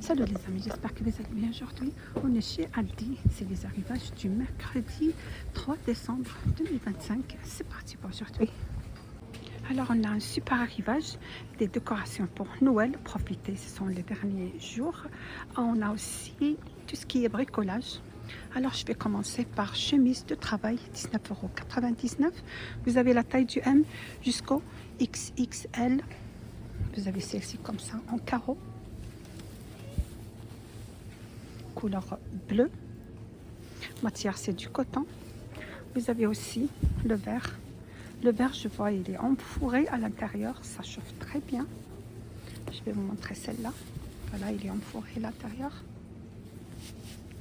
Salut les amis, j'espère que vous allez bien aujourd'hui. On est chez Aldi, c'est les arrivages du mercredi 3 décembre 2025. C'est parti pour aujourd'hui. Alors on a un super arrivage, des décorations pour Noël. Profitez, ce sont les derniers jours. On a aussi tout ce qui est bricolage. Alors je vais commencer par chemise de travail, 19,99 €. Vous avez la taille du M jusqu'au XXL. Vous avez celle-ci comme ça en carreau. Couleur bleue, matière c'est du coton. Vous avez aussi le vert. Le vert, je vois, il est enfourré à l'intérieur, ça chauffe très bien. Je vais vous montrer celle-là. Voilà, il est enfourré à l'intérieur.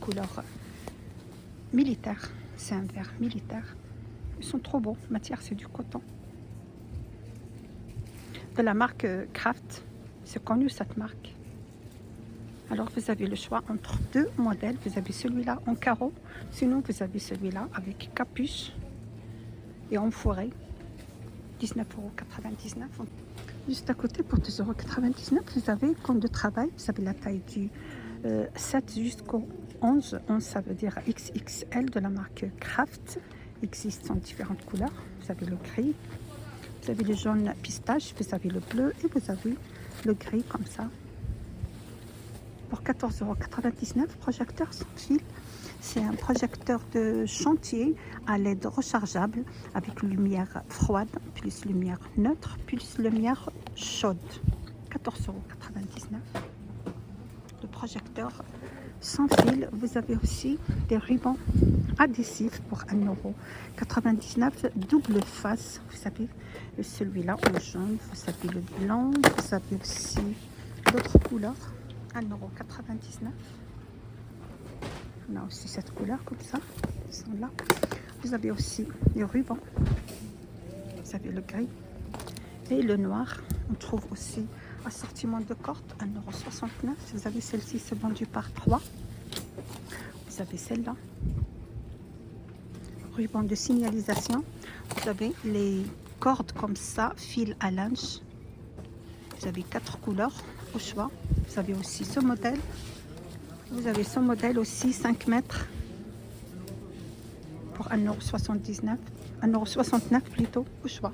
Couleur militaire, c'est un vert militaire. Ils sont trop beaux, matière c'est du coton. De la marque Kraft, c'est connu cette marque. Alors vous avez le choix entre deux modèles. Vous avez celui-là en carreau, sinon vous avez celui-là avec capuche et enfourré, 19,99 €. Juste à côté pour 2,99 €, vous avez compte de travail. Vous avez la taille du 7 jusqu'au 11. 11 ça veut dire XXL de la marque Kraft. Existe en différentes couleurs. Vous avez le gris, vous avez le jaune pistache, vous avez le bleu et vous avez le gris comme ça. Pour 14,99 €, projecteur sans fil. C'est un projecteur de chantier à LED rechargeable avec lumière froide, plus lumière neutre, plus lumière chaude. 14,99 €. Le projecteur sans fil. Vous avez aussi des rubans adhésifs pour 1,99 €, double face. Vous avez celui-là en jaune, vous avez le blanc, vous avez aussi d'autres couleurs. 1,99 €. On a aussi cette couleur comme ça. Ils sont là. Vous avez aussi les rubans. Vous avez le gris et le noir. On trouve aussi assortiment de cordes, 1,69 €. Vous avez celle-ci, c'est vendu par 3. Vous avez celle-là. Ruban de signalisation. Vous avez les cordes comme ça, fil à linge. Vous avez 4 couleurs au choix. Vous avez aussi ce modèle. Vous avez ce modèle aussi, 5 mètres pour 1,69 €, 1,69 € plutôt au choix.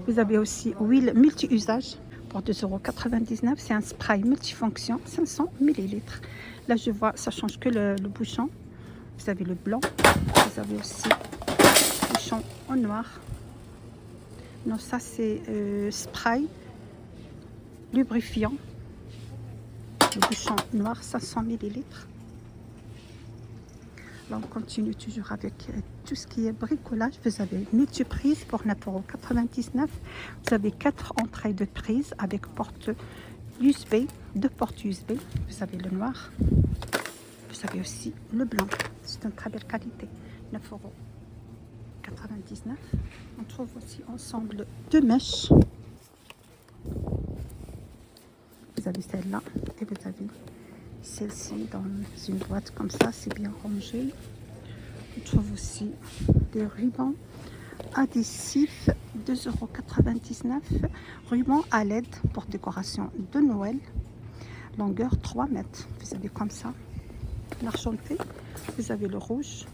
Vous avez aussi huile multi-usage pour 2,99 €. C'est un spray multifonction, 500 ml. Là, je vois, ça change que le bouchon. Vous avez le blanc. Vous avez aussi le bouchon en noir. Non, ça c'est spray lubrifiant. Le bouchon noir, 500 ml. Là, on continue toujours avec tout ce qui est bricolage. Vous avez multi-prise pour 9,99 €. Vous avez 4 entrées de prise avec porte USB, 2 portes USB. Vous avez le noir. Vous avez aussi le blanc. C'est une très belle qualité. 9,99 €. On trouve aussi ensemble 2 mèches. Vous avez celle-là et vous avez celle-ci dans une boîte comme ça, c'est bien rangé. On trouve aussi des rubans adhésifs, 2,99 €. Ruban à LED pour décoration de Noël, longueur 3 mètres. Vous avez comme ça l'argenté, vous avez le rouge,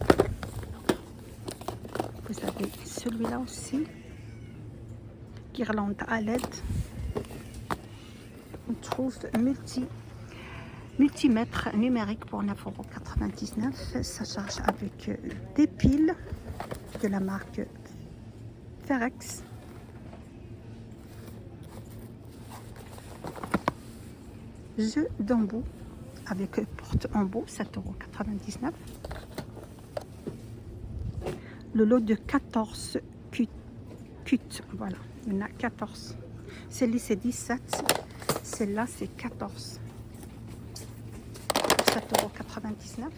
vous avez celui-là aussi, guirlande à LED. On trouve multimètre numérique pour 9,99 €. Ça charge avec des piles de la marque Ferex. Jeu d'embout avec porte embout, 7,99 €. Le lot de 14 cut, voilà, il y en a 14. Celle-là c'est 17, celle-là c'est 14. 7,99 €.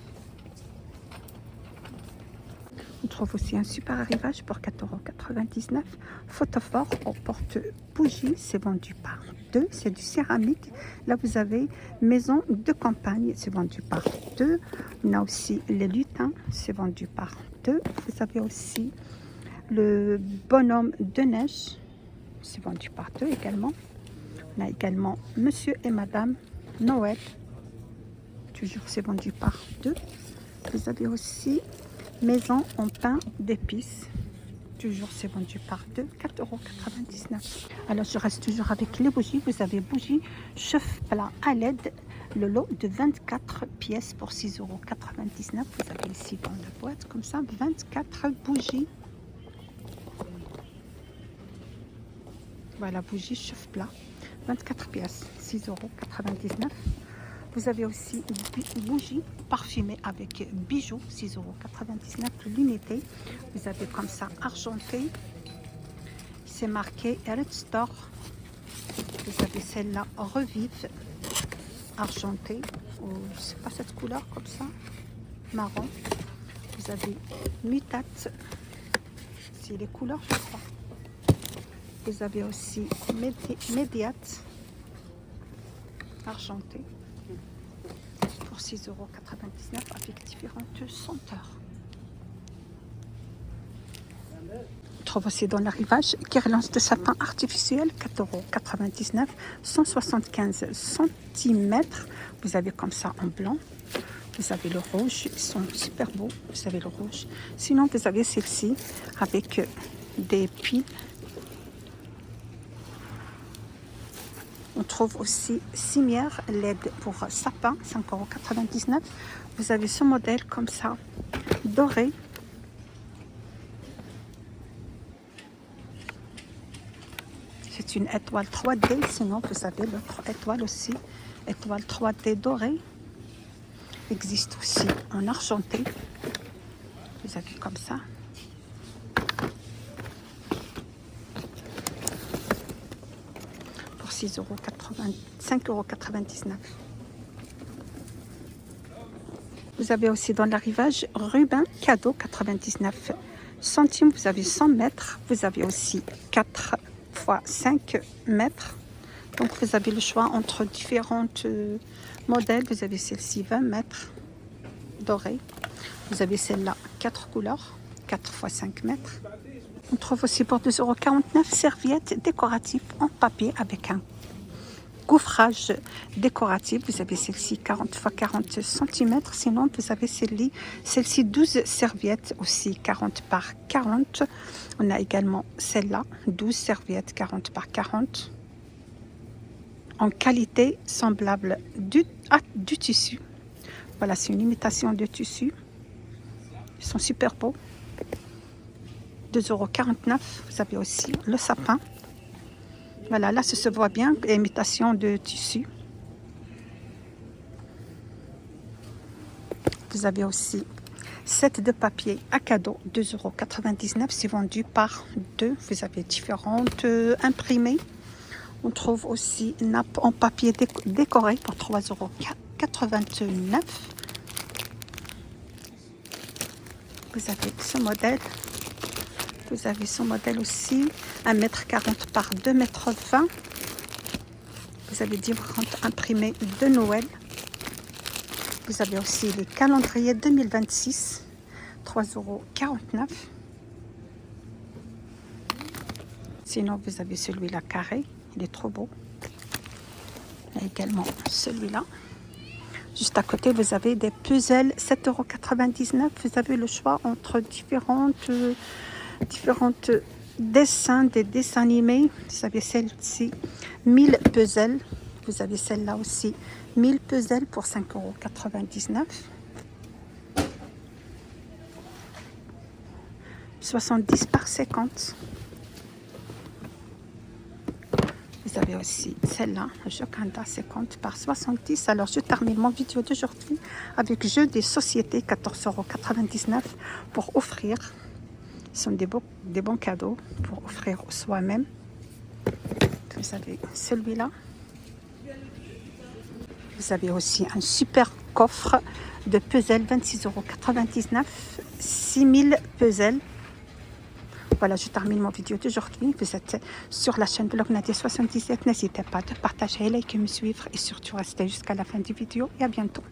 On trouve aussi un super arrivage pour 4,99 €. Photophore au porte-bougie, c'est vendu par 2. C'est du céramique. Là, vous avez maison de campagne, c'est vendu par 2. On a aussi les lutins, c'est vendu par 2. Vous avez aussi le bonhomme de neige, c'est vendu par 2 également. On a également monsieur et madame Noël. Toujours c'est vendu par 2. Vous avez aussi maison en pain d'épices. Toujours c'est vendu par 2, 4,99 €. Alors je reste toujours avec les bougies. Vous avez bougies chauffe-plat à LED. Le lot de 24 pièces pour 6,99 €. Vous avez ici dans la boîte comme ça 24 bougies. Voilà, bougie chauffe-plat, 24 pièces, 6,99 €. Vous avez aussi une bougie parfumée avec bijoux, 6,99 €, l'unité. Vous avez comme ça argenté. C'est marqué Red Store. Vous avez celle-là Revive, argentée. Ou je sais pas cette couleur comme ça, marron. Vous avez Mutate. C'est les couleurs, je crois. Vous avez aussi Médiate, argenté, pour 6,99 € avec différentes senteurs. On trouve aussi dans l'arrivage guirlande de sapin artificiel, 4,99 €, 175 cm. Vous avez comme ça en blanc. Vous avez le rouge, ils sont super beaux. Vous avez le rouge. Sinon, vous avez celle-ci avec des piles. On trouve aussi cimière LED pour sapin, 5,99 €. Vous avez ce modèle comme ça, doré. C'est une étoile 3D, sinon vous avez l'autre étoile aussi, étoile 3D dorée. Existe aussi en argenté. Vous avez comme ça. Pour 5,99 €. Vous avez aussi dans l'arrivage ruban cadeau, 99 centimes. Vous avez 100 mètres. Vous avez aussi 4 x 5 mètres. Donc vous avez le choix entre différents modèles. Vous avez celle-ci 20 mètres dorée. Vous avez celle-là 4 couleurs, 4 x 5 mètres. On trouve aussi pour 2,49 € serviettes décoratives en papier avec un gaufrage décoratif. Vous avez celle-ci 40 x 40 cm. Sinon, vous avez celle-ci 12 serviettes aussi 40 par 40. On a également celle-là, 12 serviettes 40 par 40. En qualité semblable du tissu. Voilà, c'est une imitation de tissu. Ils sont super beaux. 2,49 €. Vous avez aussi le sapin. Voilà, là, ça se voit bien, imitation de tissu. Vous avez aussi set de papier à cadeau, 2,99 €. C'est vendu par 2. Vous avez différentes imprimées. On trouve aussi une nappe en papier décoré pour 3,89 €. Vous avez ce modèle. Vous avez ce modèle aussi, 1,40 m par 2,20 m. Vous avez différentes imprimées de Noël. Vous avez aussi les calendriers 2026, 3,49 €. Sinon, vous avez celui-là carré, il est trop beau. Il y a également celui-là. Juste à côté, vous avez des puzzles, 7,99 €. Vous avez le choix entre différentes dessins, des dessins animés. Vous avez celle-ci, 1000 puzzles. Vous avez celle-là aussi, 1000 puzzles pour 5,99 €. 70 par 50. Vous avez aussi celle-là, Jokanda 50 par 70. Alors je termine mon vidéo d'aujourd'hui avec jeux des sociétés, 14,99 € pour offrir. Ce sont des bons cadeaux pour offrir soi-même. Vous avez celui-là. Vous avez aussi un super coffre de puzzles, 26,99 €, 6000 puzzles. Voilà, je termine mon vidéo d'aujourd'hui. Vous êtes sur la chaîne Blog Nadia 77. N'hésitez pas de partager, liker, me suivre et surtout rester jusqu'à la fin du vidéo. Et à bientôt.